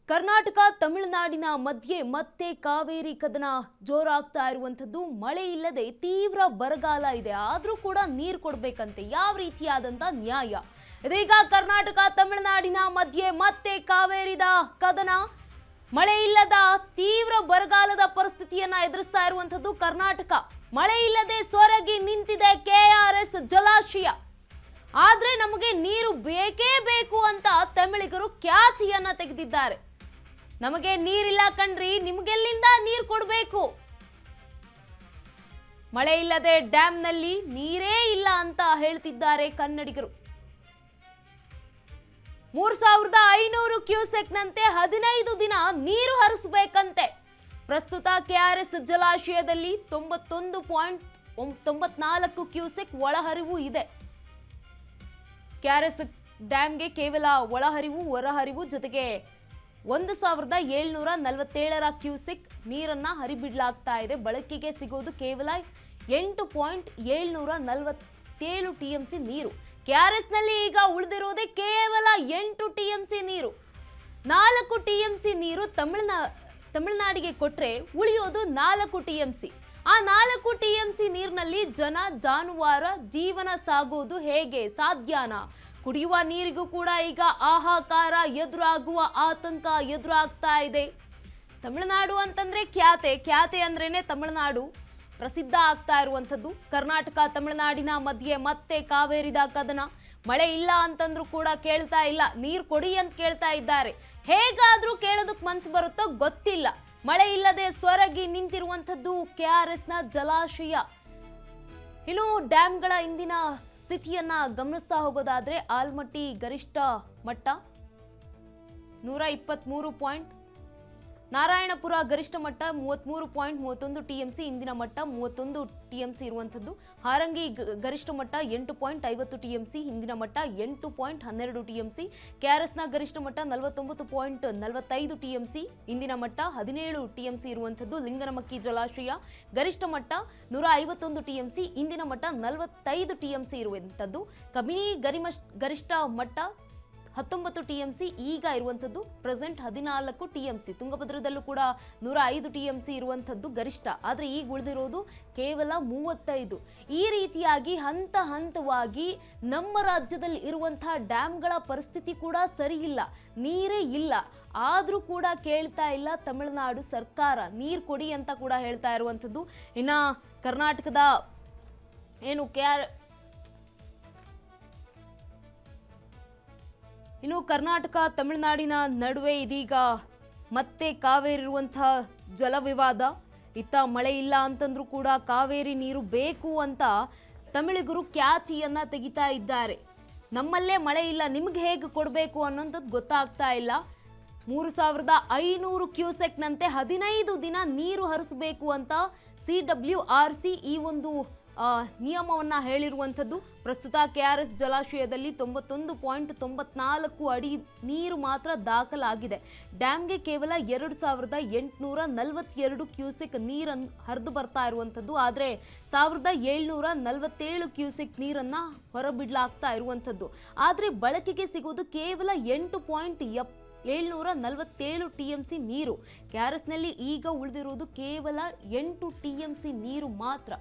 ಕರ್ನಾಟಕ ತಮಿಳುನಾಡಿನ ಮಧ್ಯೆ ಮತ್ತೆ ಕಾವೇರಿ ಕದನ ಜೋರಾಗ್ತಾ ಇರುವಂತದ್ದು. ಮಳೆ ಇಲ್ಲದೆ ತೀವ್ರ ಬರಗಾಲ ಇದೆ, ಆದ್ರೂ ಕೂಡ ನೀರು ಕೊಡಬೇಕಂತೆ. ಯಾವ ರೀತಿಯಾದಂತ ನ್ಯಾಯ? ಇದೀಗ ಕರ್ನಾಟಕ ತಮಿಳುನಾಡಿನ ಮಧ್ಯೆ ಮತ್ತೆ ಕಾವೇರಿದ ಕದನ. ಮಳೆ ಇಲ್ಲದ ತೀವ್ರ ಬರಗಾಲದ ಪರಿಸ್ಥಿತಿಯನ್ನ ಎದುರಿಸ್ತಾ ಇರುವಂತದ್ದು ಕರ್ನಾಟಕ. ಮಳೆ ಇಲ್ಲದೆ ಸೊರಗಿ ನಿಂತಿದೆ ಕೆಆರ್ಎಸ್ ಜಲಾಶಯ. ಆದ್ರೆ ನಮಗೆ ನೀರು ಬೇಕೇ ಬೇಕು ಅಂತ ತಮಿಳಿಗರು ಖ್ಯಾತಿಯನ್ನ ತೆಗೆದಿದ್ದಾರೆ. ನಮಗೆ ನೀರಿಲ್ಲ ಕಣ್ರಿ, ನಿಮಗೆಲ್ಲಿಂದ ನೀರು ಕೊಡಬೇಕು? ಮಳೆ ಇಲ್ಲದೆ ಡ್ಯಾಂನಲ್ಲಿ ನೀರೇ ಇಲ್ಲ ಅಂತ ಹೇಳ್ತಿದ್ದಾರೆ ಕನ್ನಡಿಗರು. 3500 ಕ್ಯೂಸೆಕ್ನಂತೆ 15 ದಿನ ನೀರು ಹರಿಸಬೇಕಂತೆ. ಪ್ರಸ್ತುತ ಕೆಆರ್ಎಸ್ ಜಲಾಶಯದಲ್ಲಿ 91.94 ಕ್ಯೂಸೆಕ್ ಒಳಹರಿವು ಇದೆ. ಕೆಆರ್ಎಸ್ ಡ್ಯಾಂಗೆ ಕೇವಲ ಒಳಹರಿವು ಹೊರಹರಿವು ಜೊತೆಗೆ 1747 ಕ್ಯೂಸೆಕ್ ನೀರನ್ನ ಹರಿಬಿಡಲಾಗ್ತಾ ಇದೆ. ಬಳಕೆಗೆ ಸಿಗೋದು ಕೇವಲ 8.747 ಟಿಎಂಸಿ ನೀರು. ಕೆಆರ್ಎಸ್ ನಲ್ಲಿ ಈಗ ಉಳಿದಿರೋದೇ ಕೇವಲ 8 ಟಿಎಂಸಿ ನೀರು. 4 ಟಿಎಂಸಿ ನೀರು ತಮಿಳುನಾಡಿಗೆ ಕೊಟ್ರೆ ಉಳಿಯೋದು 4 ಟಿಎಂಸಿ. ಆ 4 ಟಿಎಂಸಿ ನೀರಿನಲ್ಲಿ ಜನ ಜಾನುವಾರು ಜೀವನ ಸಾಗೋದು ಹೇಗೆ ಸಾಧ್ಯನಾ? ಕುಡಿಯುವ ನೀರಿಗೂ ಕೂಡ ಈಗ ಹಾಹಾಕಾರ ಎದುರಾಗುವ ಆತಂಕ ಎದುರಾಗ್ತಾ ಇದೆ. ತಮಿಳುನಾಡು ಅಂತಂದ್ರೆ ಖ್ಯಾತೆ ಅಂದ್ರೇನೆ ತಮಿಳುನಾಡು ಪ್ರಸಿದ್ಧ ಆಗ್ತಾ ಇರುವಂಥದ್ದು. ಕರ್ನಾಟಕ ತಮಿಳುನಾಡಿನ ಮಧ್ಯೆ ಮತ್ತೆ ಕಾವೇರಿದ ಕದನ. ಮಳೆ ಇಲ್ಲ ಅಂತಂದ್ರೂ ಕೂಡ ಕೇಳ್ತಾ ಇಲ್ಲ, ನೀರು ಕೊಡಿ ಅಂತ ಕೇಳ್ತಾ ಇದ್ದಾರೆ. ಹೇಗಾದ್ರೂ ಕೇಳೋದಕ್ಕೆ ಮನ್ಸು ಬರುತ್ತೋ ಗೊತ್ತಿಲ್ಲ. ಮಳೆ ಇಲ್ಲದೆ ಸೊರಗಿ ನಿಂತಿರುವಂಥದ್ದು ಕೆಆರ್ಎಸ್ನ ಜಲಾಶಯ. ಇನ್ನು ಡ್ಯಾಂಗಳ ಇಂದಿನ ಸ್ಥಿತಿಯನ್ನ ಗಮನಿಸ್ತಾ ಹೋಗೋದಾದ್ರೆ ಆಲ್ಮಟ್ಟಿ ಗರಿಷ್ಠ ಮಟ್ಟ 123. ನಾರಾಯಣಪುರ ಗರಿಷ್ಠ ಮಟ್ಟ 33.31 ಟಿಎಂಸಿ, ಇಂದಿನ ಮಟ್ಟ 31 ಟಿಎಂಸಿ ಇರುವಂಥದ್ದು. ಹಾರಂಗಿ ಗರಿಷ್ಠ ಮಟ್ಟ 8.50 ಟಿಎಂಸಿ, ಇಂದಿನ ಮಟ್ಟ 8.12 ಟಿಎಂಸಿ. ಕೆಆರ್ಎಸ್ನ ಗರಿಷ್ಠ ಮಟ್ಟ 49.45 ಟಿಎಂಸಿ, ಇಂದಿನ ಮಟ್ಟ 17 ಟಿಎಂಸಿ ಇರುವಂಥದ್ದು. ಲಿಂಗನಮಕ್ಕಿ ಜಲಾಶಯ ಗರಿಷ್ಠ ಮಟ್ಟ 151 ಟಿಎಂಸಿ, ಇಂದಿನ ಮಟ್ಟ 45 ಟಿಎಂಸಿ ಇರುವಂಥದ್ದು. ಕಬಿನಿ ಗರಿಷ್ಠ ಮಟ್ಟ 19 ಟಿಎಂಸಿ ಈಗ ಇರುವಂಥದ್ದು. Present 14 TMC. ತುಂಗಭದ್ರದಲ್ಲೂ ಕೂಡ 105 ಟಿಎಂಸಿ ಇರುವಂಥದ್ದು ಗರಿಷ್ಠ. ಆದರೆ ಈಗ ಉಳಿದಿರೋದು ಕೇವಲ 35. ಈ ರೀತಿಯಾಗಿ ಹಂತ ಹಂತವಾಗಿ ನಮ್ಮ ರಾಜ್ಯದಲ್ಲಿ ಇರುವಂತಹ ಡ್ಯಾಮ್ಗಳ ಪರಿಸ್ಥಿತಿ ಕೂಡ ಸರಿ ಇಲ್ಲ, ನೀರೇ ಇಲ್ಲ. ಆದರೂ ಕೂಡ ಕೇಳ್ತಾ ಇಲ್ಲ ತಮಿಳುನಾಡು ಸರ್ಕಾರ, ನೀರು ಕೊಡಿ ಅಂತ ಕೂಡ ಹೇಳ್ತಾ ಇರುವಂಥದ್ದು. ಇನ್ನ ಕರ್ನಾಟಕದ ಇನ್ನು ಕರ್ನಾಟಕ ತಮಿಳುನಾಡಿನ ನಡುವೆ ಇದೀಗ ಮತ್ತೆ ಕಾವೇರಿ ಇರುವಂತಹ ಜಲ ವಿವಾದ. ಇತ್ತ ಮಳೆ ಇಲ್ಲ ಅಂತಂದ್ರೂ ಕೂಡ ಕಾವೇರಿ ನೀರು ಬೇಕು ಅಂತ ತಮಿಳಿಗರು ಖ್ಯಾತಿಯನ್ನ ತೆಗಿತಾ ಇದ್ದಾರೆ. ನಮ್ಮಲ್ಲೇ ಮಳೆ ಇಲ್ಲ, ನಿಮ್ಗೆ ಹೇಗೆ ಕೊಡಬೇಕು ಅನ್ನೋಂಥದ್ದು ಗೊತ್ತಾಗ್ತಾ ಇಲ್ಲ. 3500 ಕ್ಯೂಸೆಕ್ನಂತೆ 15 ದಿನ ನೀರು ಹರಿಸಬೇಕು ಅಂತ CWRC ಈ ಒಂದು ನಿಯಮವನ್ನ ಹೇಳಿರುವಂಥದ್ದು. ಪ್ರಸ್ತುತ ಕೆಆರ್ಎಸ್ ಜಲಾಶಯದಲ್ಲಿ 91.94 ಅಡಿ ನೀರು ಮಾತ್ರ ದಾಖಲಾಗಿದೆ. ಡ್ಯಾಂಗೆ ಕೇವಲ 2842 ಕ್ಯೂಸೆಕ್ ನೀರನ್ನು ಹರಿದು ಬರ್ತಾ ಇರುವಂಥದ್ದು. ಆದರೆ 1747 ಕ್ಯೂಸೆಕ್ ನೀರನ್ನ ಹೊರಬಿಡಲಾಗ್ತಾ ಇರುವಂಥದ್ದು. ಆದರೆ ಬಳಕೆಗೆ ಸಿಗೋದು ಕೇವಲ 8.747 ಟಿಎಂಸಿ ನೀರು. ಕೆಆರ್ಎಸ್ನಲ್ಲಿ ಈಗ ಉಳಿದಿರುವುದು ಕೇವಲ 8 ಟಿಎಂಸಿ ನೀರು ಮಾತ್ರ.